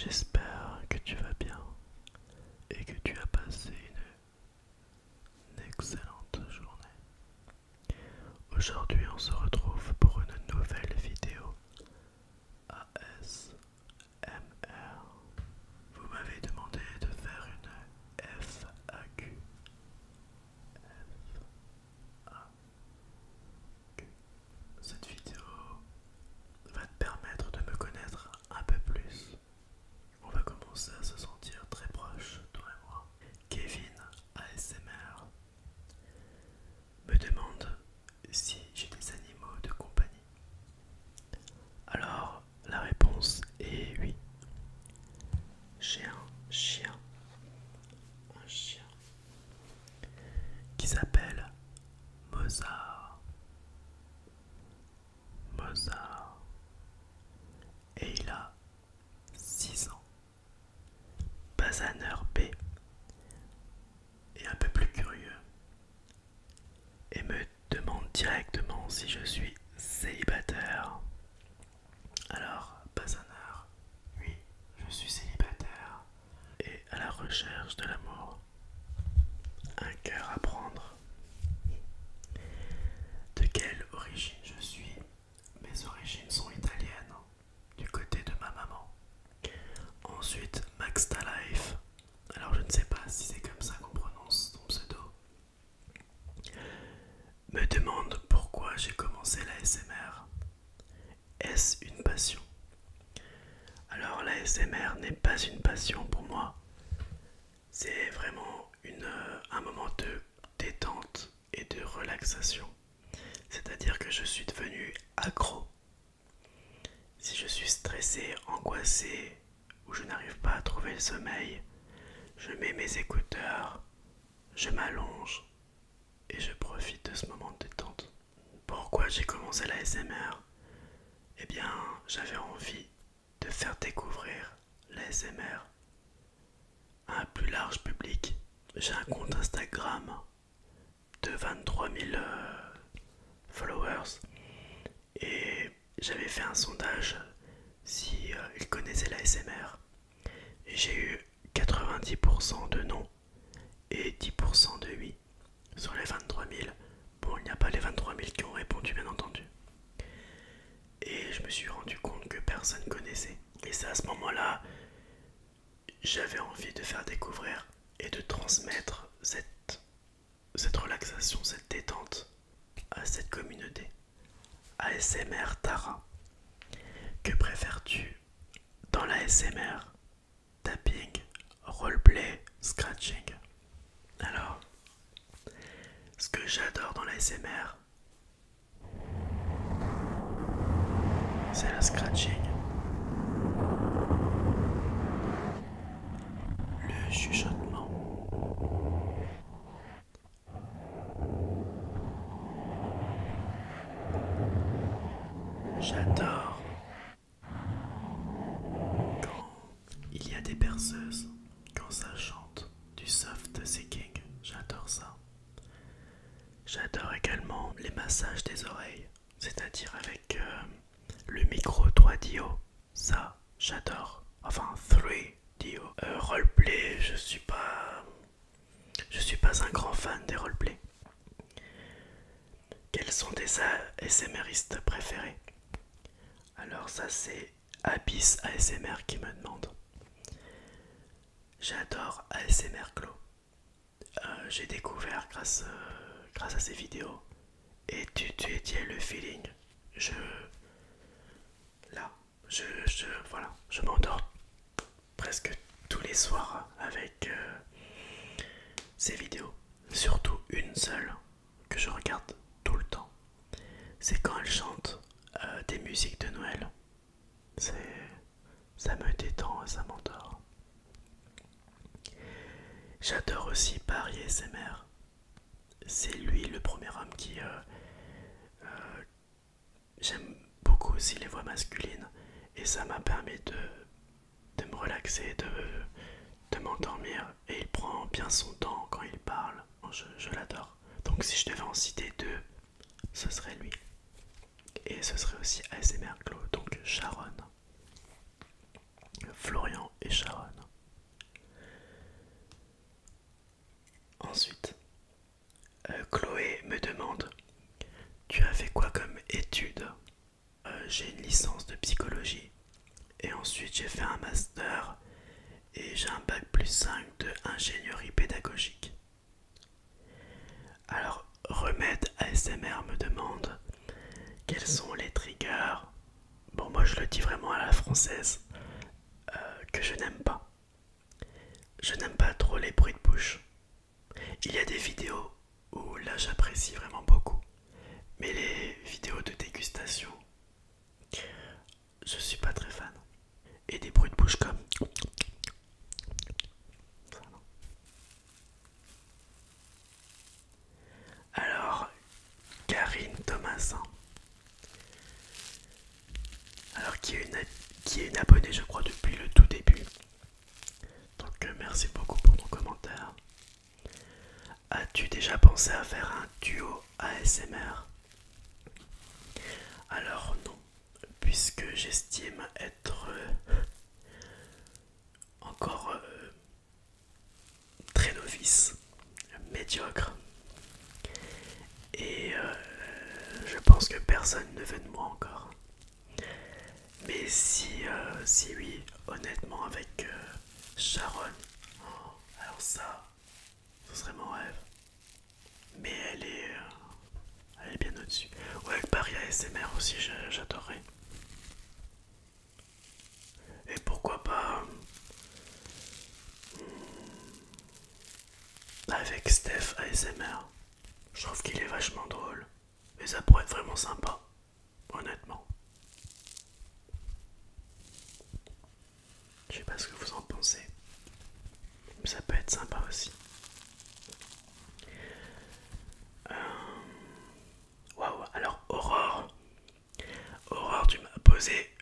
J'espère que tu vas bien et que tu as passé une excellente journée. Aujourd'hui, on se retrouve pour une nouvelle vidéo ASMR. Vous m'avez demandé de faire une FAQ. Cette vidéo va te permettre de me connaître un peu plus. On va commencer à se sentir très proches, toi et moi. Kevin ASMR me demande si j'ai des animaux de compagnie. Alors, la réponse est oui. J'ai un chien qui s'appelle Mozart. Mozart. Et il a 6 ans. Basaneur B est un peu plus curieux et me demande directement si je suis célibataire. Alors, Basaneur, oui, je suis célibataire et à la recherche de l'amour. Un cœur à prendre. De quelle origine je suis? Mes origines sont italiennes, du côté de ma maman. Ensuite, Max Life. Alors je ne sais pas si c'est comme ça qu'on prononce ton pseudo. Me demande pourquoi j'ai commencé l'ASMR. Est-ce une passion? Alors l'ASMR n'est pas une passion pour moi. C'est vraiment un moment de détente et de relaxation. C'est-à-dire que je suis devenu accro. Si je suis stressé, angoissé ou je n'arrive pas à trouver le sommeil, je mets mes écouteurs, je m'allonge et je profite de ce moment de détente. Pourquoi j'ai commencé la SMR? Eh bien, j'avais envie de faire découvrir la SMR à un plus large public. J'ai un compte Instagram de 23 000 followers et j'avais fait un sondage si ils connaissaient la SMR et j'ai eu 90% de non et 10% de oui sur les 23 000. Bon, il n'y a pas les 23 000 qui ont répondu, bien entendu. Et je me suis rendu compte que personne connaissait. Et c'est à ce moment-là, j'avais envie de faire découvrir et de transmettre cette relaxation, cette détente à cette communauté. ASMR Tara. Que préfères-tu dans l'ASMR? Tapping, roleplay, scratching. Alors, ce que j'adore dans l'ASMR, c'est le scratching, le chuchotement. J'adore quand il y a des berceuses, quand ça chante du soft singing, j'adore ça. J'adore également les massages des oreilles, c'est-à-dire avec le micro 3DO, ça j'adore. Enfin 3DO. Roleplay, je suis pas un grand fan des roleplays. Quels sont tes ASMRistes préférés? Alors ça c'est Abyss ASMR qui me demande. J'adore ASMR Glow. J'ai découvert grâce à ces vidéos. Et tu étais le feeling. Là, voilà, je m'endors presque tous les soirs avec ces vidéos. Surtout une seule que je regarde tout le temps. C'est quand elle chante des musiques de Noël. Ça me détend et ça m'endort. J'adore aussi Paris SMR. C'est lui le premier homme qui... j'aime beaucoup aussi les voix masculines. Et ça m'a permis de me relaxer, de m'endormir. Et il prend bien son temps quand il parle. Je l'adore. Donc si je devais en citer deux, ce serait lui. Et ce serait aussi ASMR Glow, donc Sharon, Florian et Sharon. Ensuite, Chloé me demande, tu as fait quoi comme études? J'ai une licence de psychologie et ensuite j'ai fait un master et j'ai un bac plus 5 de ingénierie pédagogique. Alors, Remède ASMR me demande quels sont les triggers. Bon, moi je le dis vraiment à la française, que je n'aime pas. Je n'aime pas trop les bruits de bouche. Il y a des vidéos où là j'apprécie vraiment beaucoup. Mais les vidéos de dégustation, je suis pas très fan. Et des bruits de bouche comme ça, non. Alors, Karine Thomasin, alors qui est une abonnée je crois depuis le tout début. Donc merci beaucoup pour ton commentaire. As-tu déjà pensé à faire un duo ASMR? Alors non, puisque j'estime être encore très novice, médiocre. Et je pense que personne ne veut de moi encore. Mais si oui, honnêtement, avec Sharon, oh, alors ça, ce serait mon rêve. Mais elle est bien au-dessus. Ou avec Paris ASMR aussi, j'adorerais. Et pourquoi pas avec Steph ASMR. Je trouve qu'il est vachement drôle. Mais ça pourrait être vraiment sympa, honnêtement. Je sais pas ce que vous en pensez. Mais ça peut être sympa aussi. Euh, Waouh, alors Aurore. Aurore, tu m'as posé.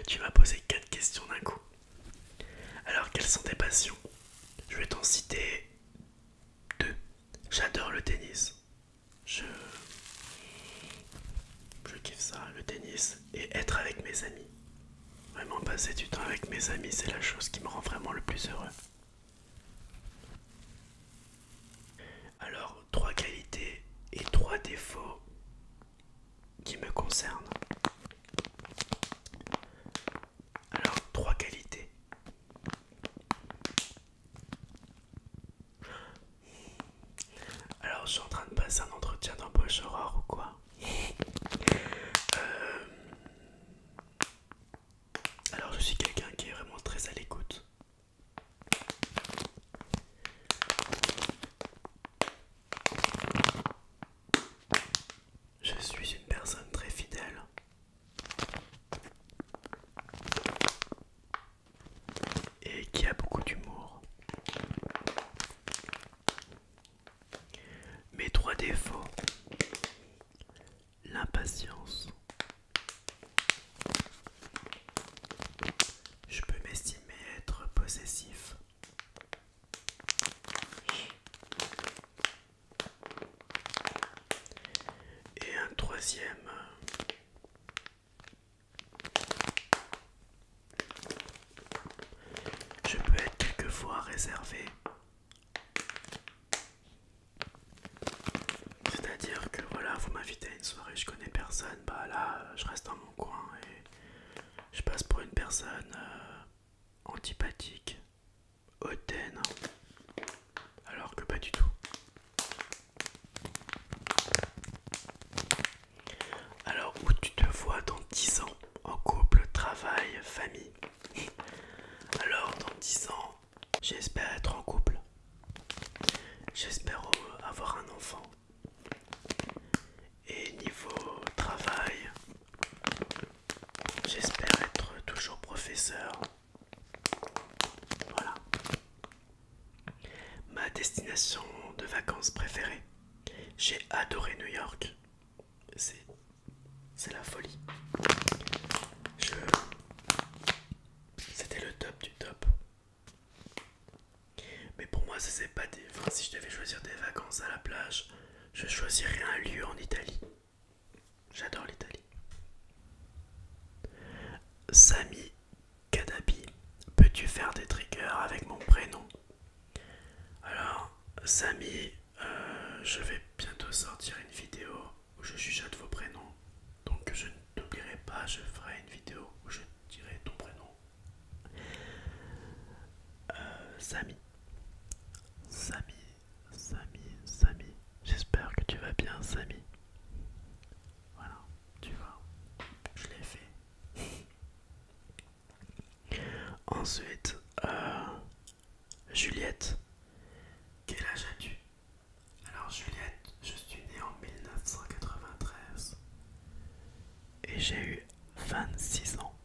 Tu m'as posé 4 questions d'un coup. Alors, quelles sont tes passions? Je vais t'en citer 2. J'adore le tennis. Je... Je kiffe ça, le tennis. Et être avec mes amis. Vraiment passer du temps avec mes amis, c'est la chose qui me rend vraiment le plus heureux. Alors, 3 qualités et 3 défauts qui me concernent. Alors, 3 qualités. Alors, je suis en train de passer un entretien d'embauche Aurore ou quoi? Euh, Alors, je suis quelqu'un qui est vraiment très à l'écoute. Je suis une personne très fidèle. Et qui a beaucoup d'humour. Mes 3 défauts. L'impatience. Je peux m'estimer être possessif. Et un troisième, je peux être quelquefois réservé. C'est-à-dire que voilà, vous m'invitez à une soirée, je connais personne, bah là, je reste dans mon coin et je passe pour une personne antipathique, hautaine, alors que pas du tout. Alors, où tu te vois dans 10 ans? En couple, travail, famille? Alors, dans 10 ans, j'espère être en couple. J'espère avoir un enfant. Et niveau travail, j'espère être toujours professeur. Voilà. Ma destination de vacances préférée. J'ai adoré New York. C'est la folie. Je... C'était le top du top. Mais pour moi, ça c'est pas des... Enfin, si je devais choisir des vacances à la plage, je choisirais un lieu en Italie. J'adore l'Italie. Samy veux-tu faire des triggers avec mon prénom? Alors, Samy, je vais bientôt sortir une vidéo où je chuchote vos prénoms. Donc je ne t'oublierai pas, je ferai une vidéo où je dirai ton prénom. Samy. Samy, Samy, Samy. J'espère que tu vas bien, Samy. Voilà, tu vois, je l'ai fait. Ensuite, Juliette. Quel âge as-tu? Alors Juliette, je suis née en 1993 et j'ai eu 26 ans.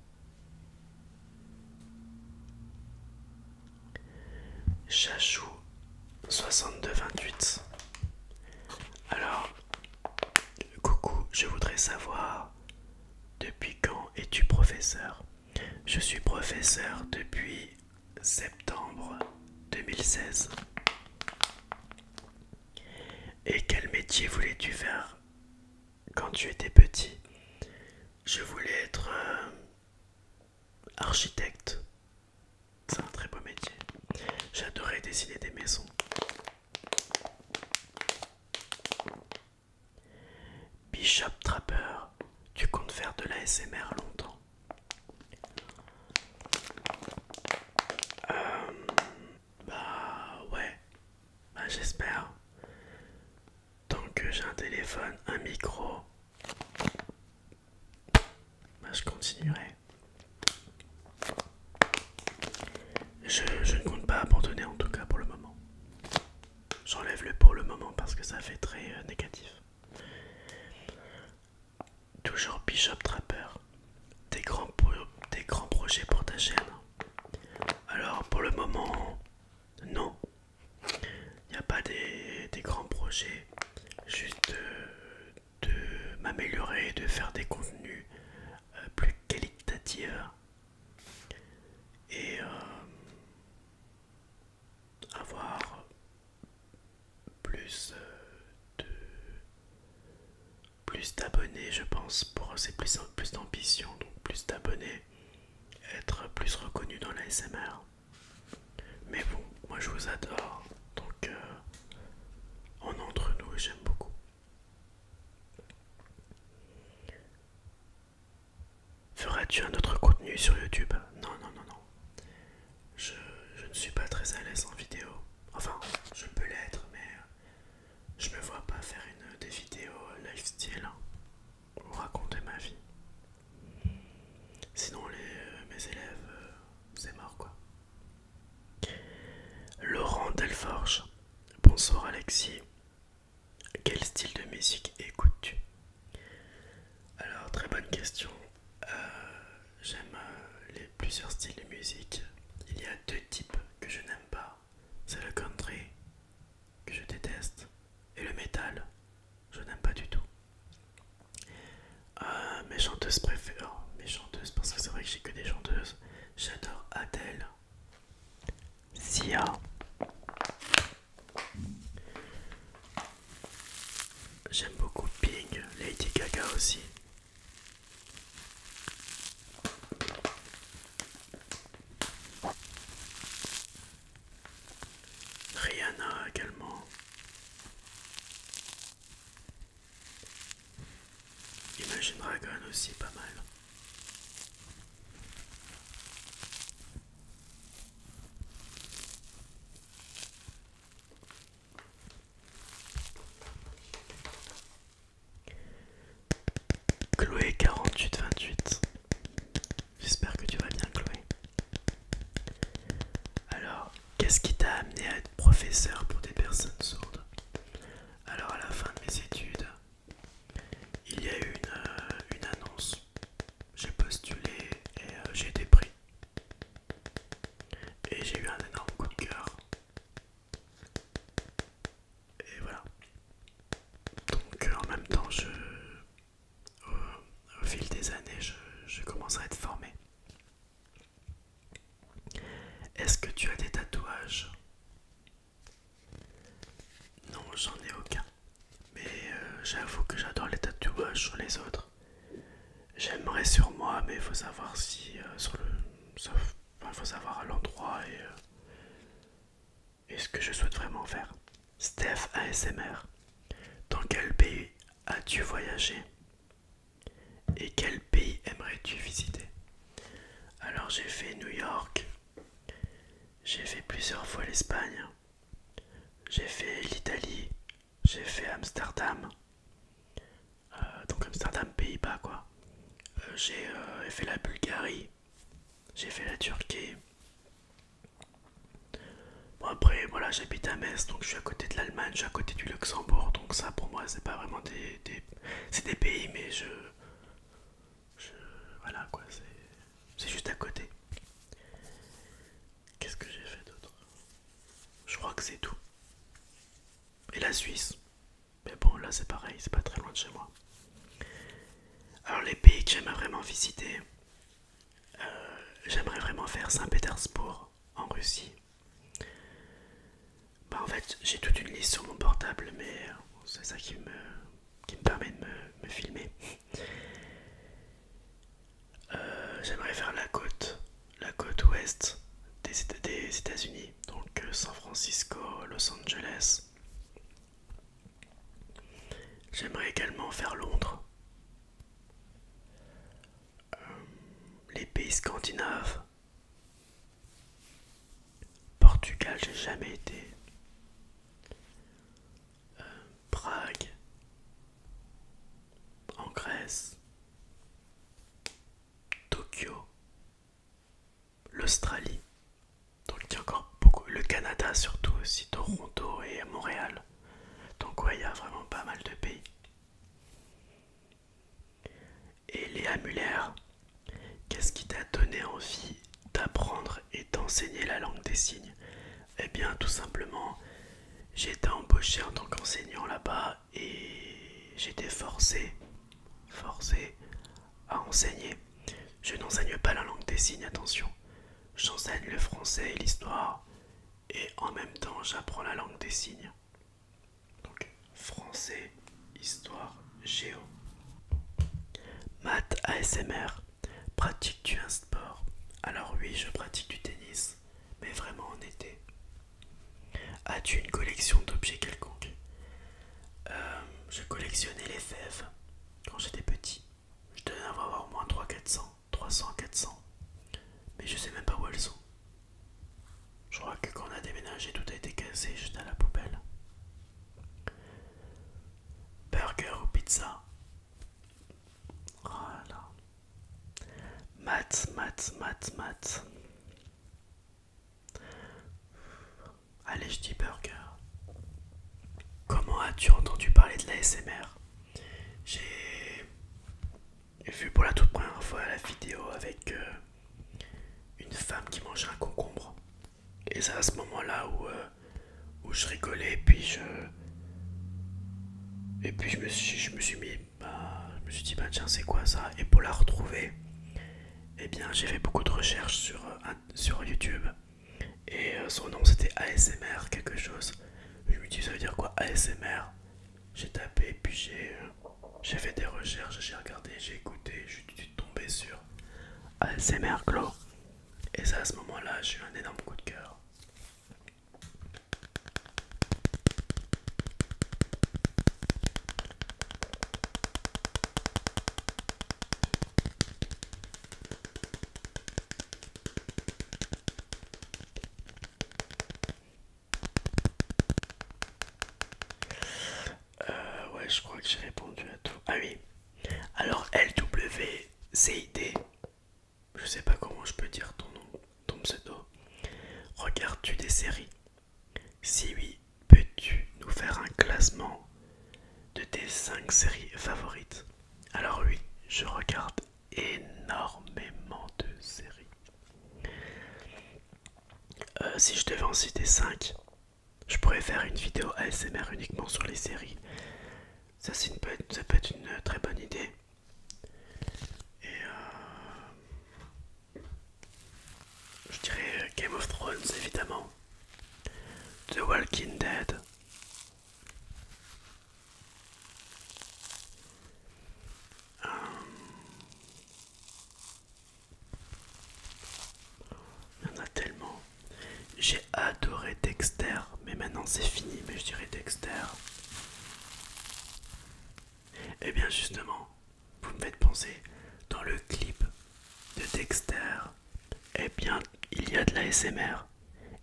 Chachou, 62-28. Alors, coucou, je voudrais savoir, depuis quand es-tu professeur? Je suis professeur depuis septembre 2016. Et quel métier voulais-tu faire quand tu étais petit? Je voulais être architecte. C'est un très beau métier. J'adorais dessiner des maisons. Bishop Trapper, tu comptes faire de l'ASMR longtemps? Bah ouais, bah j'espère. Tant que j'ai un téléphone, un micro, bah je continuerai. Je ne compte pas abandonner en tout cas pour le moment. J'enlève le pour le moment parce que ça fait très négatif. Toujours Bishop Trapper. Des grands projets pour ta chaîne? Alors pour le moment, non. Il n'y a pas des grands projets. Juste de m'améliorer, de faire des contenus plus qualitatifs et avoir plus plus d'abonnés, je pense. Pour c'est plus d'ambition, donc plus d'abonnés, être plus reconnu dans la SMR. Mais bon, moi je vous adore, donc on est entre nous et j'aime beaucoup. Feras-tu un autre contenu sur YouTube? Non, non, non, non. Je ne suis pas très à l'aise en vidéo. Enfin, je peux l'être, mais je me vois pas faire des vidéos lifestyle pour raconter ma vie. Sinon, mes élèves, c'est mort quoi. Laurent Delforge. Bonsoir Alexis. Quel style de musique écoutes-tu? Alors, très bonne question. J'aime plusieurs styles de musique. Il y a deux types que je n'aime pas. C'est le country, que je déteste, et le metal. Je n'aime pas du tout. Mes chanteuses préférées. Mes chanteuses, parce que c'est vrai que j'ai que des chanteuses. J'adore Adele, Sia. J'aime beaucoup Pink, Lady Gaga aussi. Rihanna également. Imagine Dragon aussi, pas mal. Chloé 4828. J'espère que tu vas bien, Chloé. Alors, qu'est-ce qui t'a amené à être professeur pour des personnes sourdes? Alors, à la fin de mes études, il y a eu une annonce. J'ai postulé et j'ai été pris. Et j'ai eu un énorme coup de cœur. Et voilà. Donc, en même temps, au fil des années, je commence à être formé. Est-ce que tu as des tatouages? que je souhaite vraiment faire. Steph ASMR. Dans quel pays as-tu voyagé? Et quel pays aimerais-tu visiter? Alors j'ai fait New York, j'ai fait plusieurs fois l'Espagne, j'ai fait l'Italie, j'ai fait Amsterdam, donc Amsterdam, Pays-Bas quoi. J'ai fait la Bulgarie, j'ai fait la Turquie. Bon après voilà, j'habite à Metz, donc je suis à côté de l'Allemagne, je suis à côté du Luxembourg, donc ça pour moi c'est pas vraiment c'est des pays, mais je voilà quoi, c'est juste à côté. Qu'est-ce que j'ai fait d'autre? Je crois que c'est tout. Et la Suisse. Mais bon, là c'est pareil, c'est pas très loin de chez moi. Alors les pays que j'aimerais vraiment visiter, j'aimerais vraiment faire Saint-Pétersbourg en Russie. Bah en fait j'ai toute une liste sur mon portable, mais c'est ça qui me permet de me filmer. J'aimerais faire la côte ouest des États-Unis, donc San Francisco, Los Angeles. J'aimerais également faire Londres, les pays scandinaves, Portugal, j'ai jamais été, Prague, en Grèce, Tokyo, l'Australie, donc il y a encore beaucoup, le Canada surtout aussi, Toronto et Montréal. Donc ouais, il y a vraiment pas mal de pays. Et Léa Muller, qu'est-ce qui t'a donné envie d'apprendre et d'enseigner la langue des signes? Eh bien tout simplement, j'ai été embauché en tant qu'enseignant là-bas et j'étais forcé à enseigner. Je n'enseigne pas la langue des signes, attention. J'enseigne le français et l'histoire et en même temps j'apprends la langue des signes. Donc français, histoire, géo. Math ASMR. Pratiques-tu un sport? Alors oui, je pratique du tennis, mais vraiment en été. As-tu une collection d'objets quelconques? Je collectionnais les fèves quand j'étais petit. Je devais en avoir au moins 300-400. Mais je sais même pas où elles sont. Je crois que quand on a déménagé, tout a été cassé, jeté à la poubelle. Burger ou pizza? Voilà. Maths. Allez, je dis burger. Comment as-tu entendu parler de l'ASMR? J'ai vu pour la toute première fois la vidéo avec une femme qui mangeait un concombre. Et c'est à ce moment-là où je rigolais, et puis je me suis mis, je me suis dit, bah tiens, c'est quoi ça? Et pour la retrouver, eh bien, j'ai fait beaucoup de recherches sur YouTube. Et son nom c'était ASMR quelque chose. Je me dis, ça veut dire quoi ASMR? J'ai tapé, puis j'ai fait des recherches, j'ai regardé, j'ai écouté, je suis tombé sur ASMR Glow. Et c'est à ce moment-là, j'ai eu un énorme coup de cœur. Ouais, je crois que j'ai répondu à tout. Ah oui. Alors LWCID, je sais pas comment je peux dire ton nom, ton pseudo. Regardes-tu des séries? Si oui, peux-tu nous faire un classement de tes 5 séries favorites? Alors oui, je regarde énormément de séries. Si je devais en citer 5, je pourrais faire une vidéo ASMR uniquement sur les séries. Ça, ça peut être une très bonne idée. Et je dirais Game of Thrones évidemment. The Walking Dead. Il y en a tellement. J'ai adoré Dexter, maintenant c'est fini, mais je dirais Dexter. Et bien justement, vous me faites penser, dans le clip de Dexter, eh bien il y a de la l'ASMR.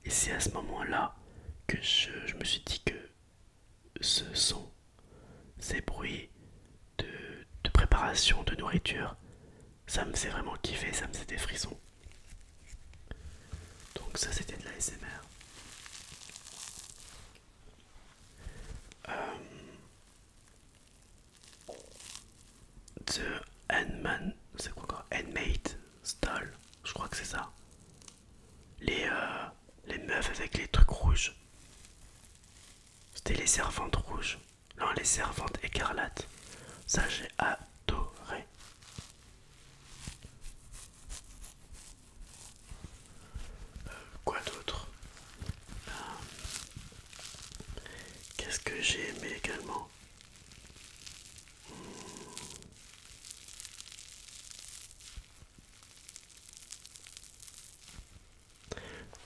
Et c'est à ce moment-là que je me suis dit que ce son, ces bruits de, de préparation de nourriture, ça me faisait vraiment kiffer, ça me faisait des frissons. Donc ça c'était de la l'ASMR. The Handman, c'est quoi encore? Handmade Stall, je crois que c'est ça. Les meufs avec les trucs rouges. C'était les servantes rouges. Non, les servantes écarlates. Ça, j'ai adoré. Quoi d'autre? Qu'est-ce que j'ai aimé également?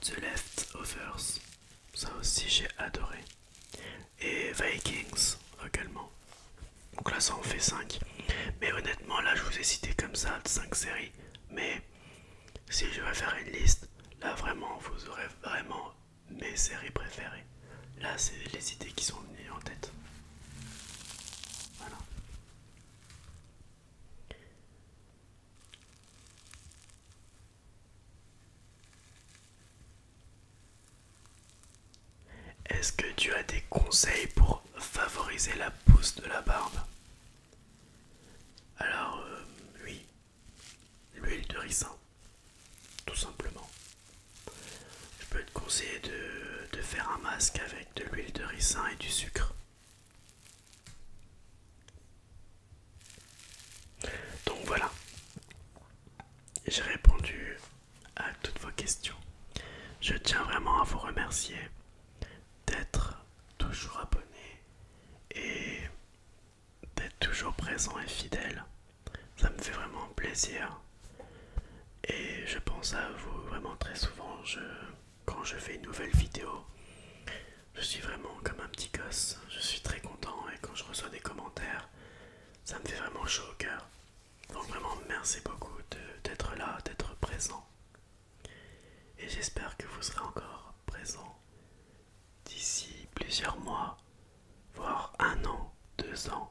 The Leftovers. Ça aussi, j'ai adoré. Et Vikings également. Donc là, ça en fait 5. Mais honnêtement, là, je vous ai cité comme ça 5 séries. Mais si je vais faire une liste, là, vraiment, vous aurez vraiment mes séries préférées. Là, c'est les idées qui sont venues en tête. Voilà. Est-ce que tu as des conseils pour favoriser la pousse de la barbe? Alors, oui, l'huile de ricin, tout simplement. Je peux te conseiller de faire un masque avec de l'huile de ricin et du sucre. Donc voilà, j'ai répondu à toutes vos questions. Je tiens vraiment à vous remercier d'être toujours abonné et d'être toujours présent et fidèle. Ça me fait vraiment plaisir. Et je pense à vous vraiment très souvent. Quand je fais une nouvelle vidéo, je suis vraiment comme un petit gosse. Je suis très content et quand je reçois des commentaires, ça me fait vraiment chaud au cœur. Donc vraiment merci beaucoup d'être là, d'être présent. Et j'espère que vous serez encore présent d'ici plusieurs mois, voire 1 an, 2 ans.